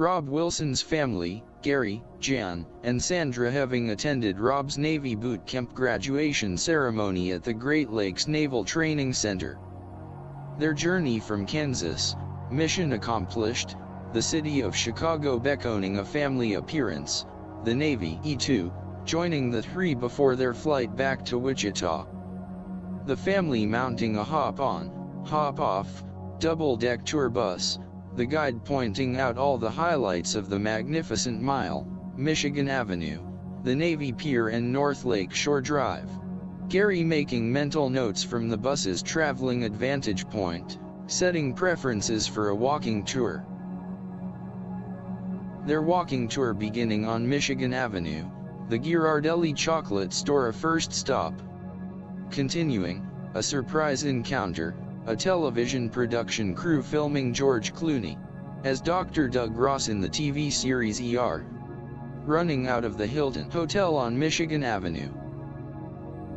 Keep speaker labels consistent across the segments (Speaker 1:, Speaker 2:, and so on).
Speaker 1: Rob Wilson's family, Gary, Jan, and Sandra, having attended Rob's Navy boot camp graduation ceremony at the Great Lakes Naval Training Center. Their journey from Kansas, mission accomplished, the city of Chicago beckoning a family appearance, the Navy E-2, joining the three before their flight back to Wichita. The family mounting a hop-on, hop-off, double-deck tour bus, the guide pointing out all the highlights of the magnificent Mile, Michigan Avenue, the Navy Pier and North Lake Shore Drive. Gary making mental notes from the bus's traveling advantage point, setting preferences for a walking tour. Their walking tour beginning on Michigan Avenue, the Ghirardelli chocolate store a first stop. Continuing, a surprise encounter, a television production crew filming George Clooney as Dr. Doug Ross in the TV series ER. Running out of the Hilton Hotel on Michigan Avenue.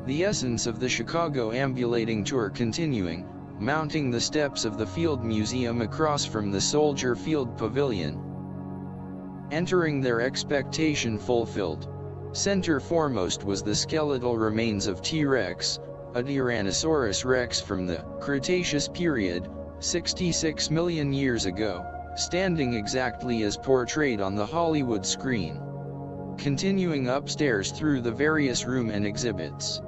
Speaker 1: The essence of the Chicago ambulating tour continuing, mounting the steps of the Field Museum across from the Soldier Field Pavilion. Entering their expectation fulfilled. Center foremost was the skeletal remains of T-Rex, a Tyrannosaurus rex from the Cretaceous period, 66 million years ago, standing exactly as portrayed on the Hollywood screen. Continuing upstairs through the various rooms and exhibits.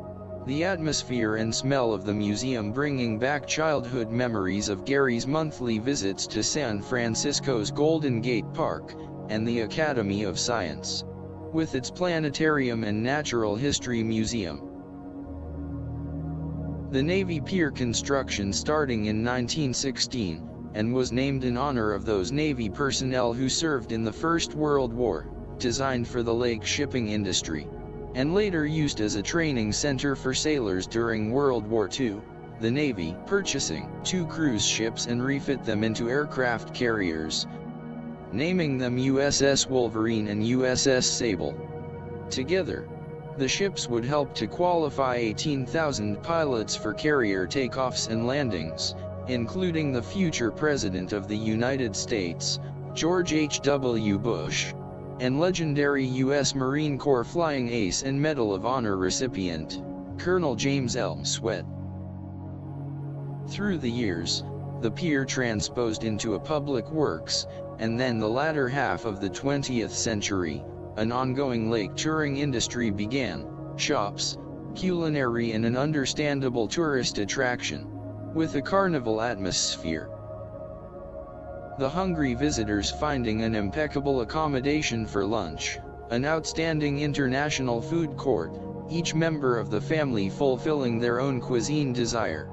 Speaker 1: The atmosphere and smell of the museum bringing back childhood memories of Gary's monthly visits to San Francisco's Golden Gate Park, and the Academy of Science, with its planetarium and natural history museum. The Navy Pier construction starting in 1916, and was named in honor of those Navy personnel who served in the First World War, designed for the lake shipping industry, and later used as a training center for sailors during World War II, the Navy purchasing 2 cruise ships and refit them into aircraft carriers, naming them USS Wolverine and USS Sable. Together, the ships would help to qualify 18,000 pilots for carrier takeoffs and landings, including the future President of the United States, George H.W. Bush, and legendary U.S. Marine Corps Flying Ace and Medal of Honor recipient, Colonel James L. Sweat. Through the years, the pier transposed into a public works, and then the latter half of the 20th century, an ongoing lake touring industry began, shops, culinary and an understandable tourist attraction, with a carnival atmosphere. The hungry visitors finding an impeccable accommodation for lunch, an outstanding international food court, each member of the family fulfilling their own cuisine desire.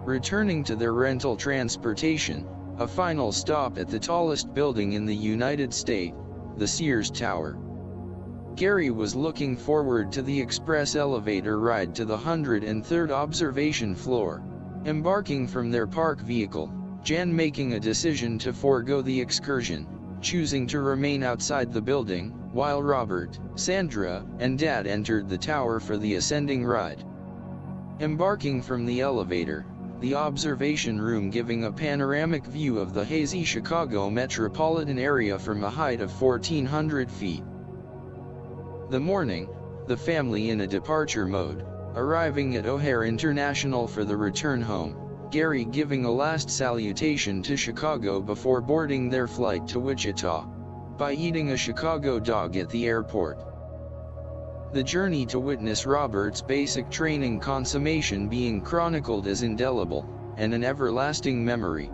Speaker 1: Returning to their rental transportation, a final stop at the tallest building in the United States, the Sears Tower. Gary was looking forward to the express elevator ride to the 103rd observation floor. Embarking from their park vehicle, Jan making a decision to forego the excursion, choosing to remain outside the building, while Robert, Sandra, and Dad entered the tower for the ascending ride. Embarking from the elevator, the observation room giving a panoramic view of the hazy Chicago metropolitan area from a height of 1,400 feet. The morning, the family in a departure mode, arriving at O'Hare International for the return home, Gary giving a last salutation to Chicago before boarding their flight to Wichita, by eating a Chicago dog at the airport. The journey to witness Robert's basic training consummation being chronicled as indelible, and an everlasting memory.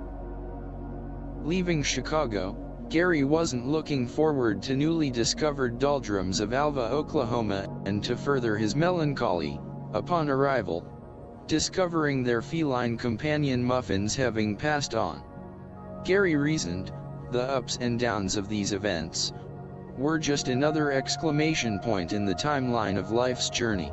Speaker 1: Leaving Chicago, Gary wasn't looking forward to newly discovered doldrums of Alva, Oklahoma, and to further his melancholy, upon arrival, discovering their feline companion Muffins having passed on. Gary reasoned, the ups and downs of these events were just another exclamation point in the timeline of life's journey.